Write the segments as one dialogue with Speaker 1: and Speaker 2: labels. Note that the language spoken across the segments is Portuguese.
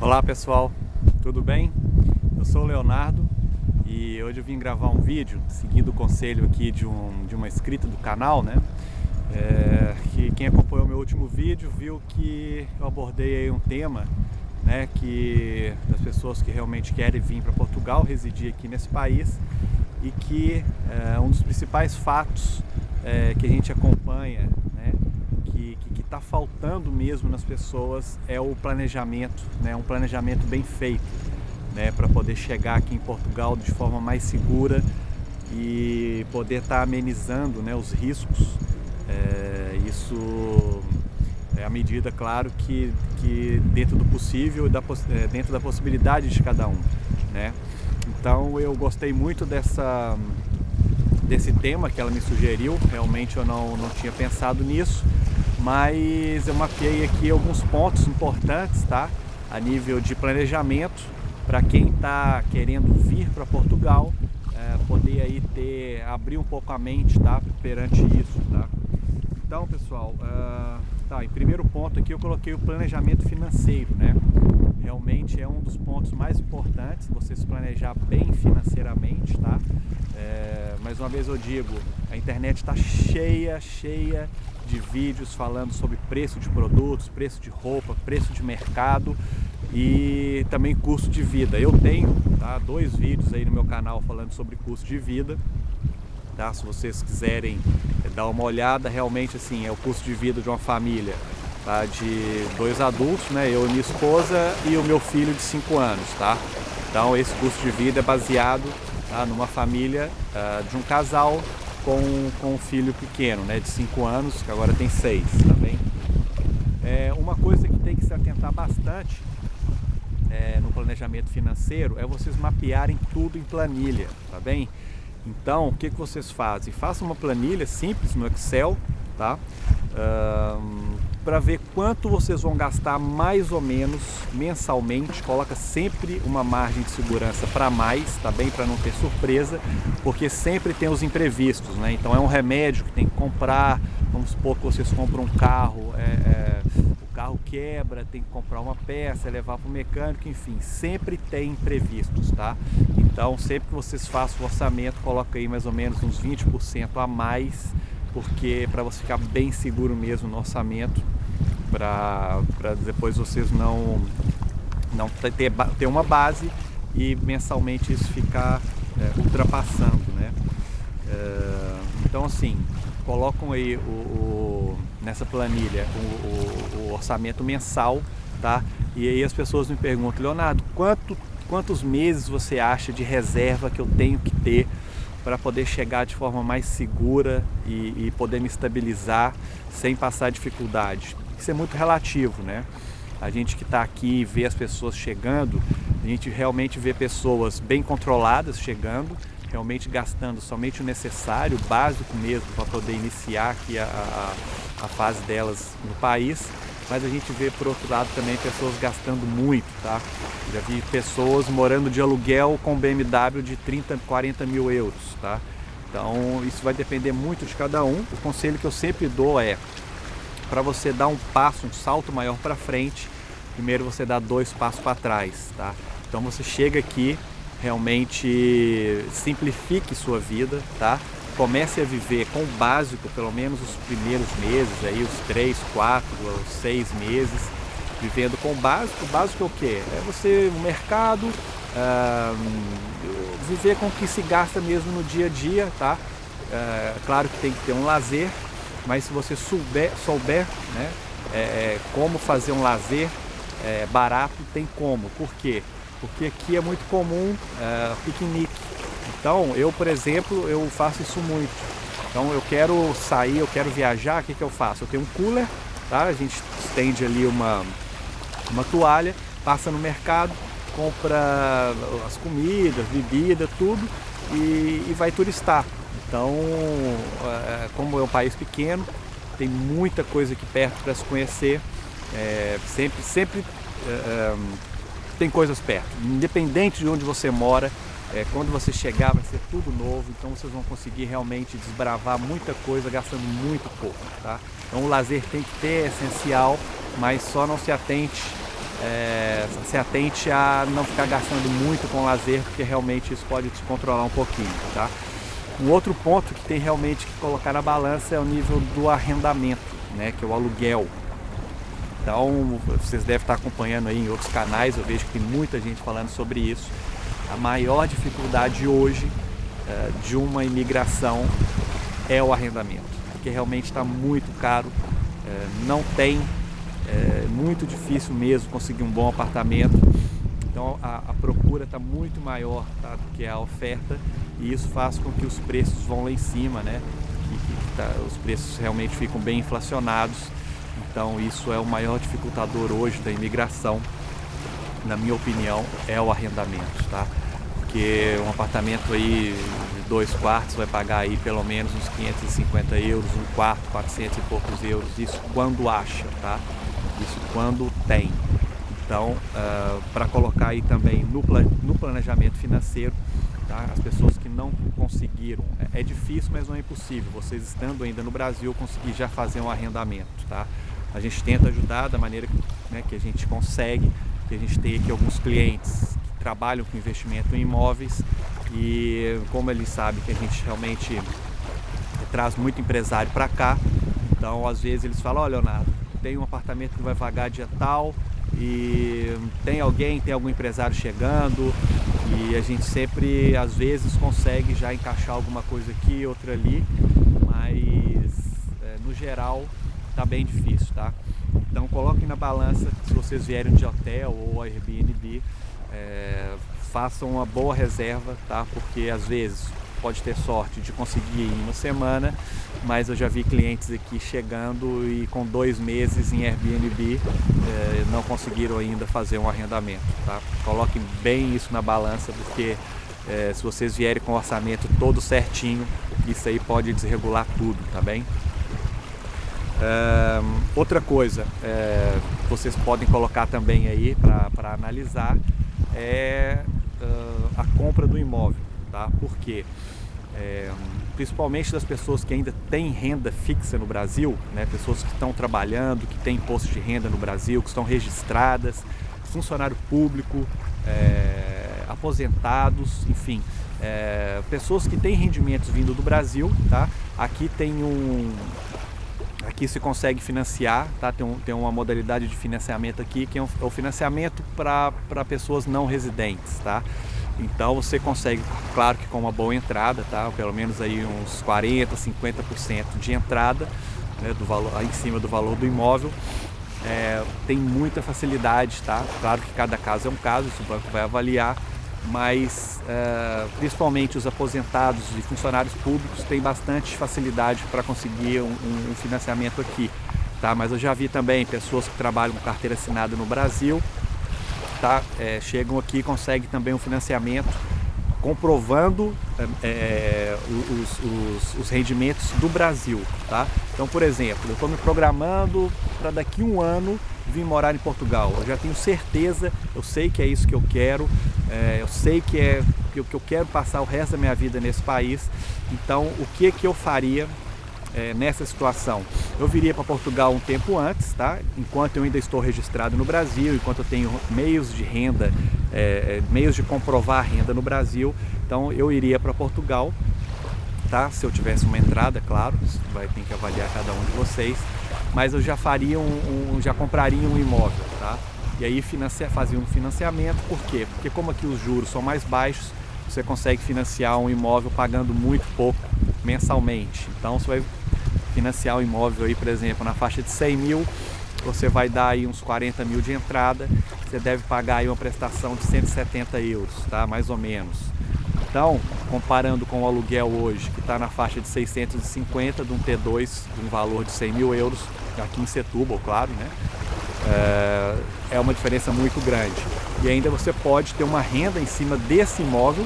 Speaker 1: Olá pessoal, tudo bem? Eu sou o Leonardo e hoje eu vim gravar um vídeo seguindo o conselho aqui de uma inscrita do canal, né? Que quem acompanhou meu último vídeo viu que eu abordei aí um tema, né, que das pessoas que realmente querem vir para Portugal, residir aqui nesse país, e que um dos principais fatos que a gente acompanha, né, que está faltando mesmo nas pessoas é o planejamento, né, um planejamento bem feito, né, para poder chegar aqui em Portugal de forma mais segura e poder estar amenizando, né, os riscos. Isso é à medida, claro, que dentro do possível e dentro da possibilidade de cada um, né? Então eu gostei muito desse tema que ela me sugeriu. Realmente eu não tinha pensado nisso, mas eu mapeei aqui alguns pontos importantes, tá? A nível de planejamento, para quem está querendo vir para Portugal, poder aí abrir um pouco a mente, tá? Perante isso, tá? Então, pessoal, em primeiro ponto aqui eu coloquei o planejamento financeiro, né? Realmente é um dos pontos mais importantes, você se planejar bem financeiramente, tá? Mais uma vez eu digo, a internet está cheia de vídeos falando sobre preço de produtos, preço de roupa, preço de mercado e também custo de vida. Eu tenho, tá, 2 vídeos aí no meu canal falando sobre custo de vida, tá? Se vocês quiserem dar uma olhada, realmente assim, é o custo de vida de uma família, tá, de 2 adultos, né, eu e minha esposa e o meu filho de 5 anos, tá? Então esse custo de vida é baseado, tá, numa família de um casal com um filho pequeno, né, de 5 anos, que agora tem 6, tá bem? Uma coisa que tem que se atentar bastante no planejamento financeiro é vocês mapearem tudo em planilha, tá bem? Então, o que vocês fazem? Façam uma planilha simples no Excel, tá? Para ver quanto vocês vão gastar mais ou menos mensalmente. Coloca sempre uma margem de segurança para mais, tá bem? Para não ter surpresa, porque sempre tem os imprevistos, né? Então é um remédio que tem que comprar. Vamos supor que vocês compram um carro, o carro quebra, tem que comprar uma peça, levar para o mecânico, enfim, sempre tem imprevistos, tá? Então sempre que vocês façam o orçamento, coloca aí mais ou menos uns 20% a mais, porque para você ficar bem seguro mesmo no orçamento, para depois vocês não ter uma base e mensalmente isso ficar ultrapassando, né? Então assim, colocam aí nessa planilha o orçamento mensal, tá? E aí as pessoas me perguntam: Leonardo, quantos meses você acha de reserva que eu tenho que ter para poder chegar de forma mais segura e poder me estabilizar sem passar dificuldade? Isso é muito relativo, né? A gente que está aqui e vê as pessoas chegando, a gente realmente vê pessoas bem controladas chegando, realmente gastando somente o necessário, o básico mesmo, para poder iniciar aqui a fase delas no país. Mas a gente vê, por outro lado, também pessoas gastando muito, tá? Já vi pessoas morando de aluguel com BMW de 30, 40 mil euros, tá? Então isso vai depender muito de cada um. O conselho que eu sempre dou é, para você dar um passo, um salto maior para frente, primeiro você dá 2 passos para trás, tá? Então você chega aqui, realmente simplifique sua vida, tá? Comece a viver com o básico, pelo menos os primeiros meses, aí os 3, 4, 6 meses, vivendo com o básico. O básico é o quê? É você, o mercado, viver com o que se gasta mesmo no dia a dia, tá? Claro que tem que ter um lazer, mas se você souber, né, como fazer um lazer barato, tem como. Por quê? Porque aqui é muito comum piquenique. Então, eu, por exemplo, eu faço isso muito. Então, eu quero sair, eu quero viajar, o que eu faço? Eu tenho um cooler, tá? A gente estende ali uma toalha, passa no mercado, compra as comidas, bebida, tudo e vai turistar. Então, como é um país pequeno, tem muita coisa aqui perto para se conhecer. Sempre tem coisas perto, independente de onde você mora. Quando você chegar vai ser tudo novo, então vocês vão conseguir realmente desbravar muita coisa gastando muito pouco, tá? Então o lazer tem que ter, é essencial, mas só não se atente se atente a não ficar gastando muito com lazer, porque realmente isso pode descontrolar um pouquinho, tá? Um outro ponto que tem realmente que colocar na balança é o nível do arrendamento, né, que é o aluguel. Então, vocês devem estar acompanhando aí em outros canais, eu vejo que tem muita gente falando sobre isso. A maior dificuldade hoje de uma imigração é o arrendamento, porque realmente está muito caro, não tem, é muito difícil mesmo conseguir um bom apartamento. Então a procura está muito maior, tá, do que a oferta, e isso faz com que os preços vão lá em cima, né? Os preços realmente ficam bem inflacionados. Então isso é o maior dificultador hoje da imigração, na minha opinião, é o arrendamento, tá? Porque um apartamento aí de 2 quartos vai pagar aí pelo menos uns 550 euros, um quarto 400 e poucos euros, isso quando acha, tá? Isso quando tem. Então, para colocar aí também no planejamento financeiro, tá? As pessoas que não conseguiram, é difícil, mas não é impossível, vocês estando ainda no Brasil, conseguir já fazer um arrendamento, tá? A gente tenta ajudar da maneira que a gente consegue, que a gente tem aqui alguns clientes que trabalham com investimento em imóveis, e como eles sabem que a gente realmente traz muito empresário para cá, então às vezes eles falam: olha, Leonardo, tem um apartamento que vai vagar dia tal, e tem algum empresário chegando, e a gente sempre, às vezes, consegue já encaixar alguma coisa aqui, outra ali, mas no geral tá bem difícil, tá? Então coloquem na balança, se vocês vierem de hotel ou Airbnb, façam uma boa reserva, tá? Porque às vezes pode ter sorte de conseguir em uma semana, mas eu já vi clientes aqui chegando e com 2 meses em Airbnb não conseguiram ainda fazer um arrendamento, tá? Coloquem bem isso na balança, porque se vocês vierem com o orçamento todo certinho, isso aí pode desregular tudo, tá bem? Outra coisa vocês podem colocar também aí para analisar é a compra do imóvel, tá? Porque principalmente das pessoas que ainda têm renda fixa no Brasil, né? Pessoas que estão trabalhando, que têm imposto de renda no Brasil, que estão registradas, funcionário público, aposentados, enfim, pessoas que têm rendimentos vindo do Brasil, tá? Aqui se consegue financiar, tá? Tem uma modalidade de financiamento aqui, que é o financiamento para pessoas não residentes, tá? Então você consegue, claro que com uma boa entrada, tá? Pelo menos aí uns 40, 50% de entrada, né, do valor, em cima do valor do imóvel. Tem muita facilidade, tá? Claro que cada caso é um caso, isso o banco vai avaliar, mas principalmente os aposentados e funcionários públicos têm bastante facilidade para conseguir um financiamento aqui, tá? Mas eu já vi também pessoas que trabalham com carteira assinada no Brasil, tá? Chegam aqui e conseguem também um financiamento comprovando os rendimentos do Brasil, tá? Então, por exemplo, eu estou me programando para daqui a um ano vir morar em Portugal. Eu já tenho certeza, eu sei que é isso que eu quero, eu sei que eu quero passar o resto da minha vida nesse país. Então, o que eu faria nessa situação? Eu viria para Portugal um tempo antes, tá? Enquanto eu ainda estou registrado no Brasil, enquanto eu tenho meios de renda, meios de comprovar a renda no Brasil, então eu iria para Portugal, tá? Se eu tivesse uma entrada, claro, isso vai ter que avaliar cada um de vocês, mas eu já faria já compraria um imóvel, tá? E aí fazia um financiamento. Por quê? Porque como aqui os juros são mais baixos, você consegue financiar um imóvel pagando muito pouco mensalmente. Então você vai financiar um imóvel aí, por exemplo, na faixa de 100 mil, você vai dar aí uns 40 mil de entrada, você deve pagar aí uma prestação de 170 euros, tá? Mais ou menos. Então, comparando com o aluguel hoje, que está na faixa de 650 de um T2, de um valor de 100 mil euros, aqui em Setúbal, claro, né? É uma diferença muito grande. E ainda você pode ter uma renda em cima desse imóvel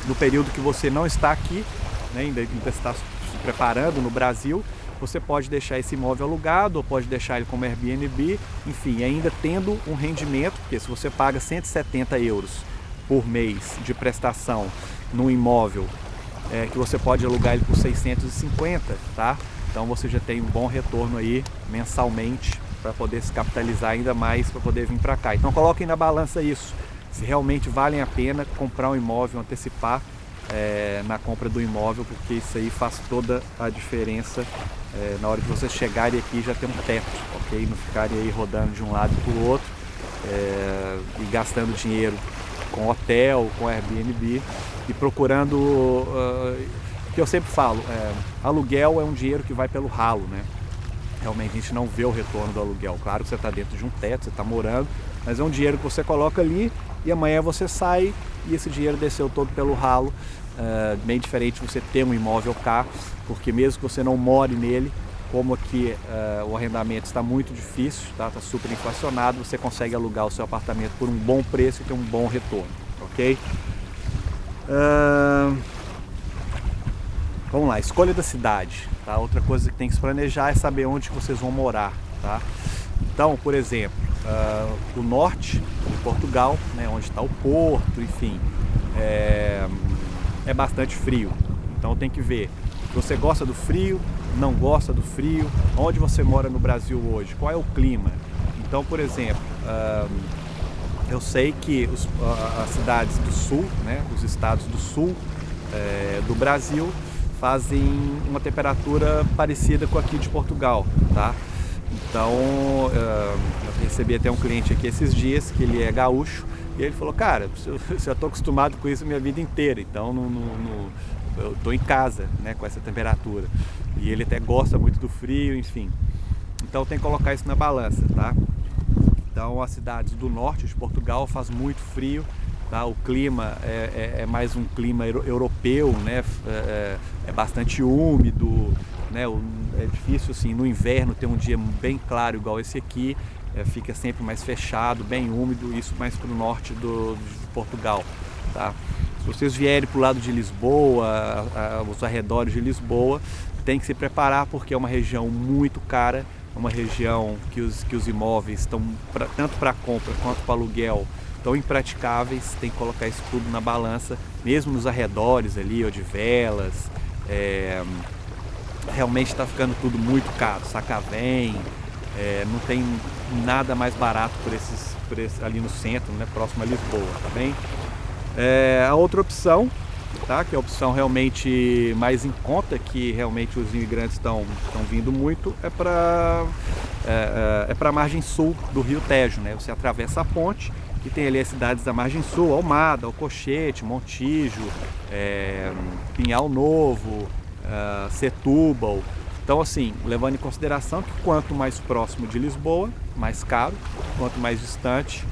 Speaker 1: no período que você não está aqui, né? Ainda está se preparando no Brasil. Você pode deixar esse imóvel alugado ou pode deixar ele como Airbnb, enfim, ainda tendo um rendimento, porque se você paga 170 euros por mês de prestação no imóvel, que você pode alugar ele por 650, tá? Então você já tem um bom retorno aí mensalmente para poder se capitalizar ainda mais, para poder vir para cá. Então coloquem na balança isso, se realmente vale a pena comprar um imóvel, antecipar na compra do imóvel, porque isso aí faz toda a diferença na hora de vocês chegarem aqui e já ter um teto, ok? Não ficarem aí rodando de um lado para o outro e gastando dinheiro com hotel, com Airbnb e procurando, que eu sempre falo, aluguel é um dinheiro que vai pelo ralo, né? Realmente a gente não vê o retorno do aluguel. Claro que você está dentro de um teto, você está morando, mas é um dinheiro que você coloca ali e amanhã você sai e esse dinheiro desceu todo pelo ralo. Bem diferente você ter um imóvel cá, porque mesmo que você não more nele, como aqui o arrendamento está muito difícil, está super inflacionado, você consegue alugar o seu apartamento por um bom preço e ter um bom retorno, ok? Vamos lá, escolha da cidade, tá? Outra coisa que tem que se planejar é saber onde que vocês vão morar, tá? Então, por exemplo, o norte de Portugal, né, onde está o Porto, enfim, é bastante frio. Então tem que ver, você gosta do frio, não gosta do frio, onde você mora no Brasil hoje, qual é o clima? Então, por exemplo, eu sei que as cidades do sul, né, os estados do sul do Brasil fazem uma temperatura parecida com aqui de Portugal, tá? Então, eu recebi até um cliente aqui esses dias, que ele é gaúcho, e ele falou, cara, eu estou acostumado com isso a minha vida inteira, então eu estou em casa, né, com essa temperatura. E ele até gosta muito do frio, enfim. Então tem que colocar isso na balança, tá? Então as cidades do norte de Portugal faz muito frio, tá? O clima é mais um clima europeu, né? É bastante úmido, né? É difícil assim, no inverno ter um dia bem claro igual esse aqui, fica sempre mais fechado, bem úmido, isso mais para o norte de Portugal, tá? Se vocês vierem para o lado de Lisboa, os arredores de Lisboa, tem que se preparar porque é uma região muito cara, uma região que os imóveis estão, tanto para compra quanto para aluguel, tão impraticáveis, tem que colocar isso tudo na balança, mesmo nos arredores ali, Odivelas, realmente está ficando tudo muito caro, Sacavém, não tem nada mais barato por esses ali no centro, né, próximo a Lisboa, tá bem? A outra opção, tá, que é a opção realmente mais em conta, que realmente os imigrantes estão vindo muito, é para a margem sul do Rio Tejo, né? Você atravessa a ponte e tem ali as cidades da margem sul, Almada, Alcochete, Montijo, Pinhal Novo, Setúbal. Então assim, levando em consideração que quanto mais próximo de Lisboa, mais caro, quanto mais distante,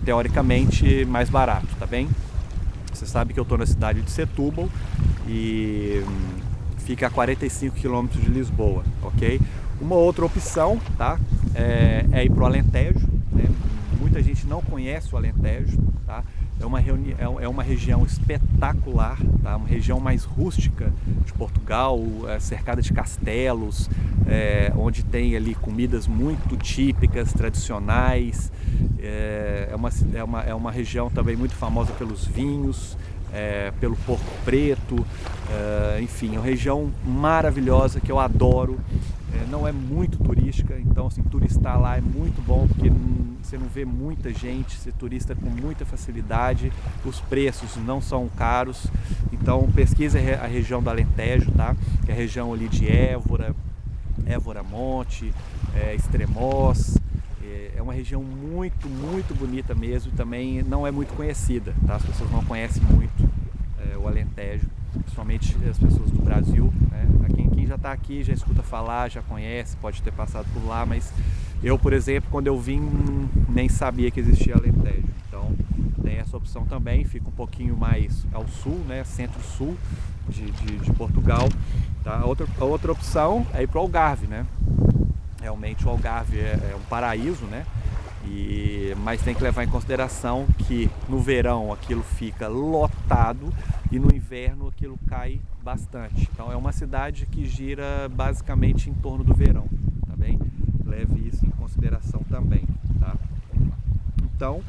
Speaker 1: teoricamente mais barato, tá bem? Você sabe que eu estou na cidade de Setúbal e fica a 45 km de Lisboa, ok? Uma outra opção, tá? É ir para o Alentejo, né? Muita gente não conhece o Alentejo, tá? É uma região espetacular, tá? Uma região mais rústica de Portugal, cercada de castelos, onde tem ali comidas muito típicas, tradicionais. É uma região também muito famosa pelos vinhos, pelo porco preto, enfim, é uma região maravilhosa que eu adoro. Não é muito turística, então assim, turistar lá é muito bom porque você não vê muita gente, você turista com muita facilidade, os preços não são caros, então pesquisa a região do Alentejo, tá? Que é a região ali de Évora Monte, Estremoz, é uma região muito, muito bonita mesmo, também não é muito conhecida, tá? As pessoas não conhecem muito o Alentejo, principalmente as pessoas do Brasil, né? Quem já está aqui já escuta falar, já conhece, pode ter passado por lá, mas eu, por exemplo, quando eu vim, nem sabia que existia Alentejo. Então tem essa opção também, fica um pouquinho mais ao sul, né? Centro-sul de Portugal, tá? A outra opção é ir para o Algarve, né? Realmente o Algarve é um paraíso, né? Mas tem que levar em consideração que no verão aquilo fica lotado e no inverno aquilo cai bastante. Então é uma cidade que gira basicamente em torno do verão, tá bem? Leve isso em consideração também, tá? Então,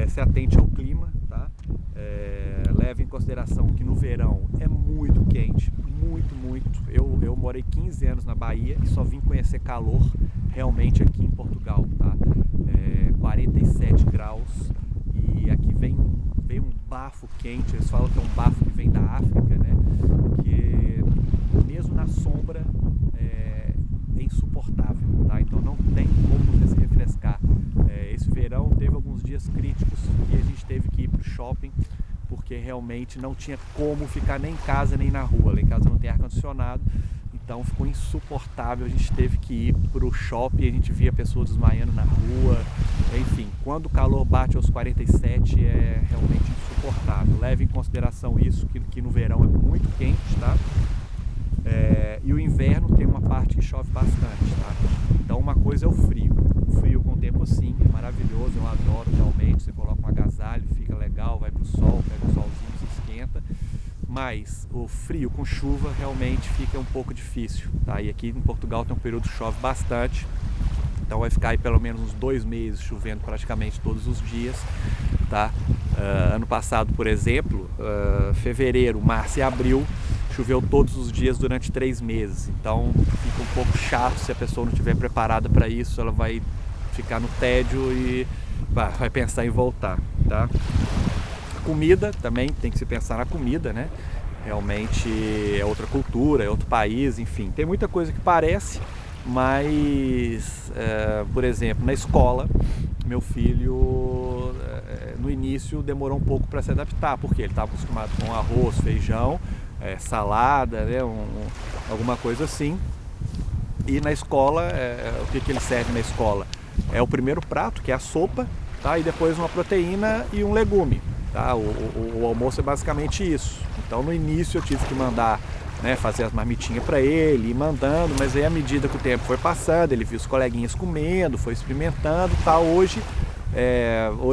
Speaker 1: se atente ao clima, tá? Leve em consideração que no verão é muito quente, muito. Eu morei 15 anos na Bahia e só vim conhecer calor realmente aqui em Portugal, tá? 47 graus e aqui vem um bafo quente. Eles falam que é um bafo que vem da África, né? Que mesmo na sombra é insuportável, tá? Então não tem como você se refrescar. Esse verão teve alguns dias críticos que a gente teve que ir para o shopping, porque realmente não tinha como ficar nem em casa nem na rua. Lá em casa não tem ar-condicionado, então ficou insuportável. A gente teve que ir para o shopping, a gente via pessoas desmaiando na rua. Enfim, quando o calor bate aos 47 é realmente insuportável. Leve em consideração isso, que no verão é muito quente, tá? E o inverno tem uma parte que chove bastante, tá? Então uma coisa é o frio. O frio com o tempo sim, é maravilhoso, eu adoro realmente. Você coloca um agasalho, fica legal, vai pro sol, pega o solzinho, se esquenta. Mas o frio com chuva realmente fica um pouco difícil, tá? E aqui em Portugal tem um período que chove bastante. Então vai ficar aí pelo menos uns 2 meses chovendo praticamente todos os dias, tá? Ano passado, por exemplo, fevereiro, março e abril, choveu todos os dias durante 3 meses. Então fica um pouco chato se a pessoa não estiver preparada para isso. Ela vai ficar no tédio e vai pensar em voltar, tá? Comida também, tem que se pensar na comida, né? Realmente é outra cultura, é outro país, enfim. Tem muita coisa que parece, mas, por exemplo, na escola, meu filho, no início, demorou um pouco para se adaptar, porque ele estava acostumado com arroz, feijão, salada, né, alguma coisa assim. E na escola, o que ele serve na escola? É o primeiro prato, que é a sopa, tá? E depois uma proteína e um legume. Tá? O almoço é basicamente isso. Então no início eu tive que mandar, né, fazer as marmitinhas para ele, ir mandando, mas aí à medida que o tempo foi passando, ele viu os coleguinhas comendo, foi experimentando, tá? Hoje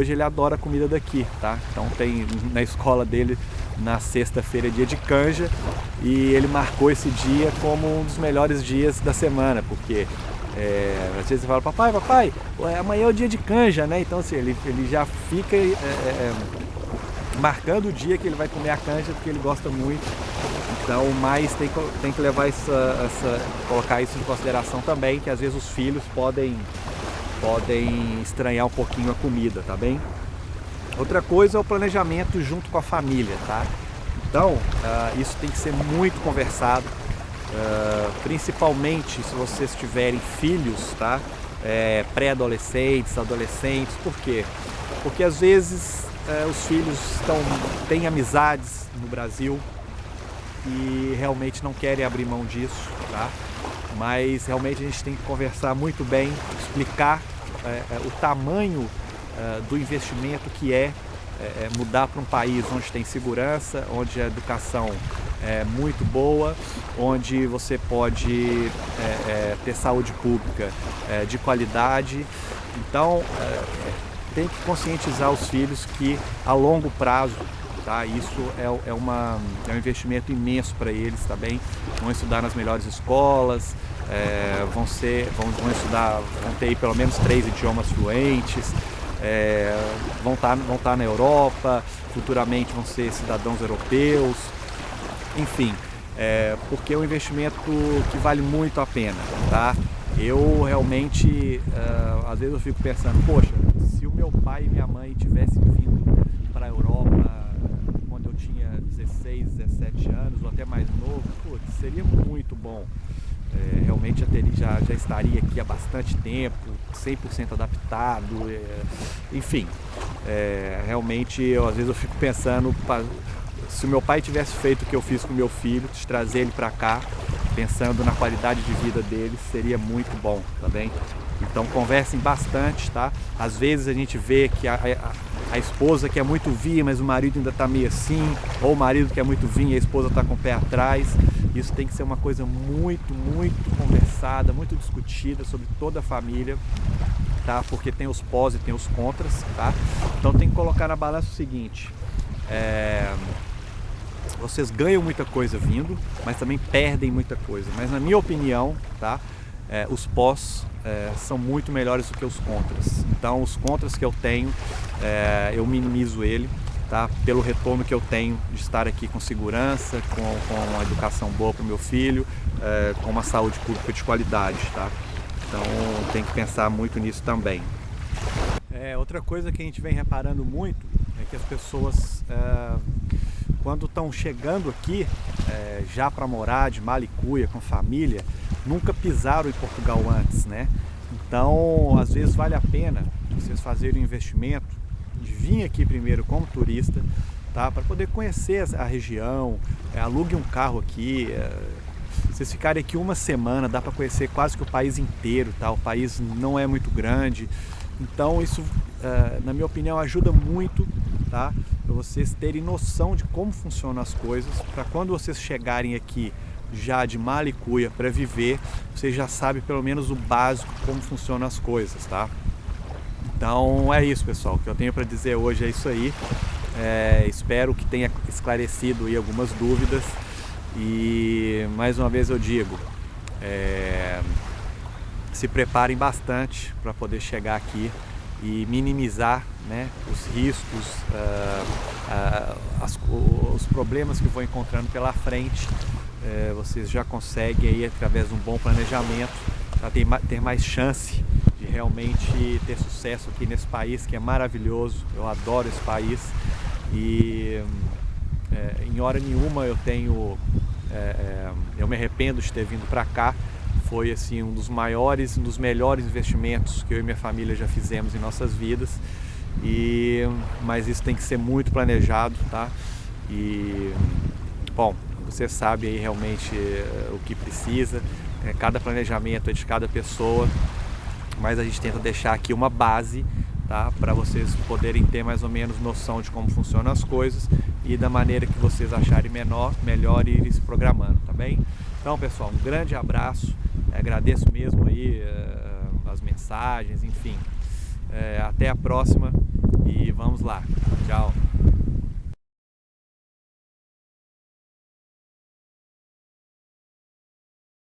Speaker 1: ele adora a comida daqui, tá? Então tem na escola dele, na sexta-feira, dia de canja, e ele marcou esse dia como um dos melhores dias da semana, porque às vezes você fala, papai, amanhã é o dia de canja, né? Então assim, ele já fica marcando o dia que ele vai comer a canja, porque ele gosta muito. Então, mas tem que levar colocar isso em consideração também, que às vezes os filhos podem estranhar um pouquinho a comida, tá bem? Outra coisa é o planejamento junto com a família, tá? Então, isso tem que ser muito conversado, principalmente se vocês tiverem filhos, tá? Pré-adolescentes, adolescentes. Por quê? Porque às vezes os filhos têm amizades no Brasil e realmente não querem abrir mão disso, tá? Mas realmente a gente tem que conversar muito bem, explicar o tamanho do investimento que é mudar para um país onde tem segurança, onde a educação é muito boa, onde você pode ter saúde pública de qualidade. Então tem que conscientizar os filhos que a longo prazo, tá, isso é um investimento imenso para eles, tá bem? Vão estudar nas melhores escolas, vão ter aí pelo menos 3 idiomas fluentes, vão estar na Europa, futuramente vão ser cidadãos europeus, enfim, porque é um investimento que vale muito a pena, tá? Eu realmente, às vezes eu fico pensando, poxa, se o meu pai e minha mãe tivessem vindo para a Europa quando eu tinha 16, 17 anos ou até mais novo, putz, seria muito bom. Realmente já estaria aqui há bastante tempo, 100% adaptado, enfim, realmente às vezes eu fico pensando, se o meu pai tivesse feito o que eu fiz com o meu filho, de trazer ele para cá, pensando na qualidade de vida dele, seria muito bom, tá bem? Então conversem bastante, tá? Às vezes a gente vê que a esposa quer muito vir, mas o marido ainda tá meio assim, ou o marido quer muito vir e a esposa tá com o pé atrás. Isso tem que ser uma coisa muito, muito conversada, muito discutida sobre toda a família, tá? Porque tem os pós e tem os contras, tá? Então tem que colocar na balança o seguinte, vocês ganham muita coisa vindo, mas também perdem muita coisa. Mas na minha opinião, tá? os pós são muito melhores do que os contras. Então os contras que eu tenho, eu minimizo ele, tá? Pelo retorno que eu tenho de estar aqui com segurança, com uma educação boa para o meu filho, com uma saúde pública de qualidade, tá? Então tem que pensar muito nisso também. Outra coisa que a gente vem reparando muito é que as pessoas, quando estão chegando aqui, já para morar de mala e cuia, com família, nunca pisaram em Portugal antes, né? Então, às vezes vale a pena vocês fazerem um investimento de vir aqui primeiro como turista, tá? Para poder conhecer a região, alugue um carro aqui. Vocês ficarem aqui uma semana, dá para conhecer quase que o país inteiro, tá? O país não é muito grande. Então isso, na minha opinião, ajuda muito, tá? Para vocês terem noção de como funcionam as coisas, para quando vocês chegarem aqui já de mala e cuia para viver, vocês já sabem pelo menos o básico, como funcionam as coisas, tá? Então é isso, pessoal, o que eu tenho para dizer hoje é isso aí. Espero que tenha esclarecido aí algumas dúvidas e mais uma vez eu digo, se preparem bastante para poder chegar aqui e minimizar, né, os riscos, os problemas que vão encontrando pela frente. Vocês já conseguem aí, através de um bom planejamento, para ter mais chance de realmente ter sucesso aqui nesse país que é maravilhoso. Eu adoro esse país e em hora nenhuma eu me arrependo de ter vindo para cá. Foi assim um dos maiores, um dos melhores investimentos que eu e minha família já fizemos em nossas vidas. Mas isso tem que ser muito planejado, tá? E bom, você sabe aí realmente o que precisa. Cada planejamento é de cada pessoa, mas a gente tenta deixar aqui uma base, tá? Para vocês poderem ter mais ou menos noção de como funcionam as coisas e da maneira que vocês acharem melhor ir se programando, tá bem? Então, pessoal, um grande abraço. Agradeço mesmo aí as mensagens, enfim. Até a próxima e vamos lá. Tchau.